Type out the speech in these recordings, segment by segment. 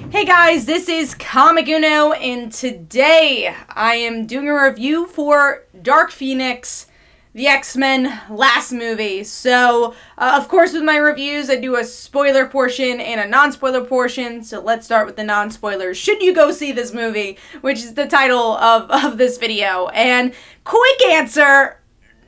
Hey guys, this is Comic Uno, and today I am doing a review for Dark Phoenix, the X-Men last movie. So, of course, with my reviews, I do a spoiler portion and a non-spoiler portion. So let's start with the non-spoilers. Should you go see this movie, which is the title of this video? And quick answer,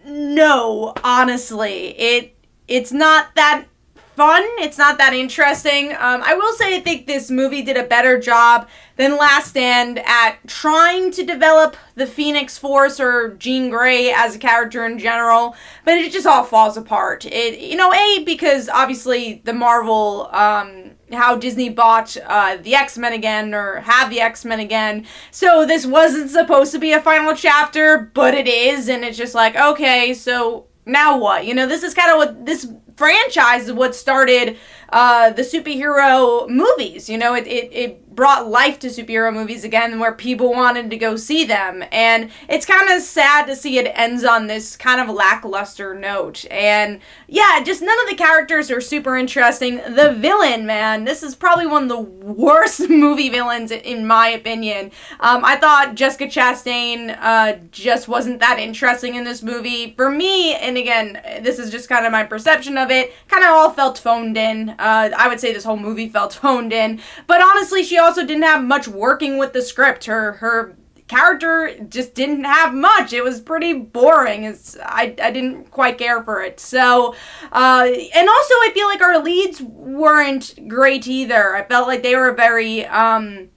no, honestly. It's not that fun. It's not that interesting. I will say I think this movie did a better job than Last Stand at trying to develop the Phoenix Force or Jean Grey as a character in general, but it just all falls apart. Because obviously the Marvel, how Disney bought the X-Men again, or have the X-Men again, so this wasn't supposed to be a final chapter, but it is, and it's just like, okay, so now what? This is kind of what this franchise is what started the superhero movies. It brought life to superhero movies again, where people wanted to go see them, and it's kind of sad to see it ends on this kind of lackluster note. And yeah, just none of the characters are super interesting. The villain, man, this is probably one of the worst movie villains in my opinion. I thought Jessica Chastain just wasn't that interesting in this movie for me, and again, this is just kind of my perception of it. Kind of all felt phoned in. I would say this whole movie felt phoned in, but honestly, she also didn't have much working with the script. Her character just didn't have much. It was pretty boring. I didn't quite care for it. So, and also I feel like our leads weren't great either. I felt like they were very, I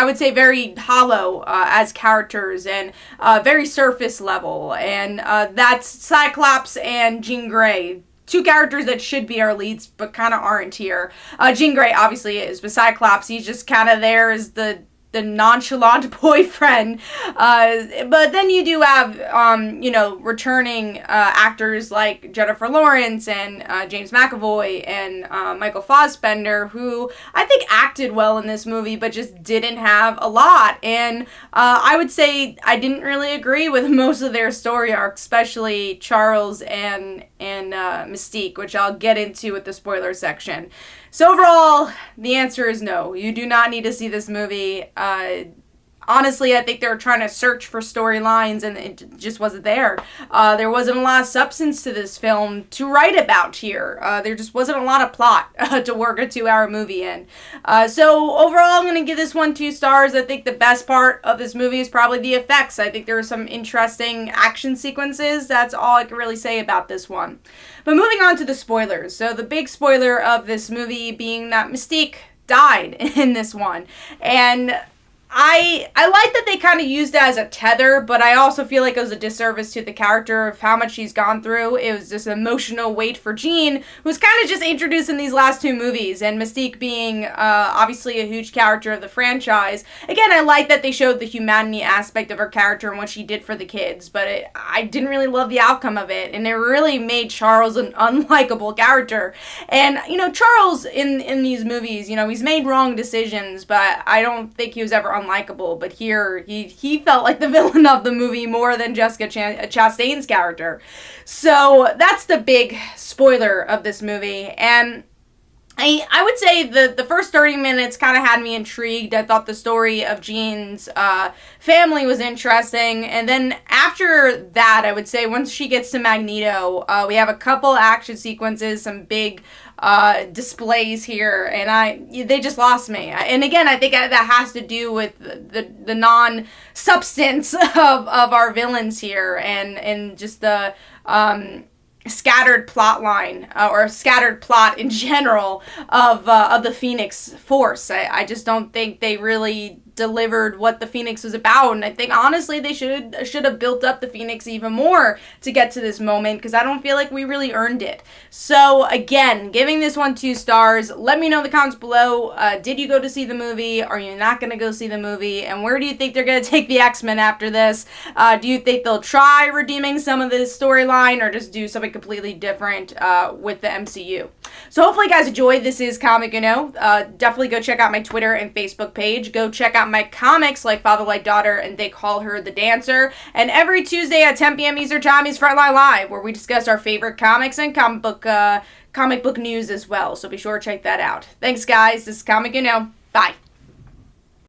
would say very hollow as characters, and very surface level. And that's Cyclops and Jean Grey. Two characters that should be our leads, but kind of aren't here. Jean Grey obviously is, but Cyclops, he's just kind of there as the nonchalant boyfriend. But then you do have, returning actors like Jennifer Lawrence and James McAvoy and Michael Fassbender, who I think acted well in this movie, but just didn't have a lot. And I would say I didn't really agree with most of their story arcs, especially Charles and Mystique, which I'll get into with the spoiler section. So overall, the answer is no. You do not need to see this movie. Honestly, I think they were trying to search for storylines, and it just wasn't there. There wasn't a lot of substance to this film to write about here. There just wasn't a lot of plot to work a 2-hour movie in. So overall, I'm going to give this one 2 stars. I think the best part of this movie is probably the effects. I think there were some interesting action sequences. That's all I can really say about this one. But moving on to the spoilers. So the big spoiler of this movie being that Mystique died in this one. And I like that they kind of used it as a tether, but I also feel like it was a disservice to the character of how much she's gone through. It was this emotional weight for Jean, who's kind of just introduced in these last 2 movies, and Mystique being obviously a huge character of the franchise. Again, I like that they showed the humanity aspect of her character and what she did for the kids, but I didn't really love the outcome of it, and it really made Charles an unlikable character. And, Charles in these movies, he's made wrong decisions, but I don't think he was ever unlikable. But here, he felt like the villain of the movie more than Jessica Chastain's character. So that's the big spoiler of this movie. And I would say the first 30 minutes kind of had me intrigued. I thought the story of Jean's family was interesting. And then after that, I would say once she gets to Magneto, we have a couple action sequences, some big displays here, and they just lost me. And again, I think that has to do with the non-substance of our villains here, and just the scattered plot line, or scattered plot in general of the Phoenix Force. I just don't think they really delivered what the Phoenix was about, and I think honestly they should have built up the Phoenix even more to get to this moment, because I don't feel like we really earned it. So again, giving this one 2 stars. Let me know in the comments below, did you go to see the movie? Are you not going to go see the movie? And where do you think they're going to take the X-Men after this? Do you think they'll try redeeming some of this storyline, or just do something completely different with the MCU? So hopefully you guys enjoyed. This is Comic Uno. Definitely go check out my Twitter and Facebook page. Go check out my comics like Father Like Daughter and They Call Her the Dancer. And every Tuesday at 10 p.m. Eastern Time is Frontline Live, where we discuss our favorite comics and comic book comic book news as well, so be sure to check that out. Thanks, guys. This is Comic You Know. Bye.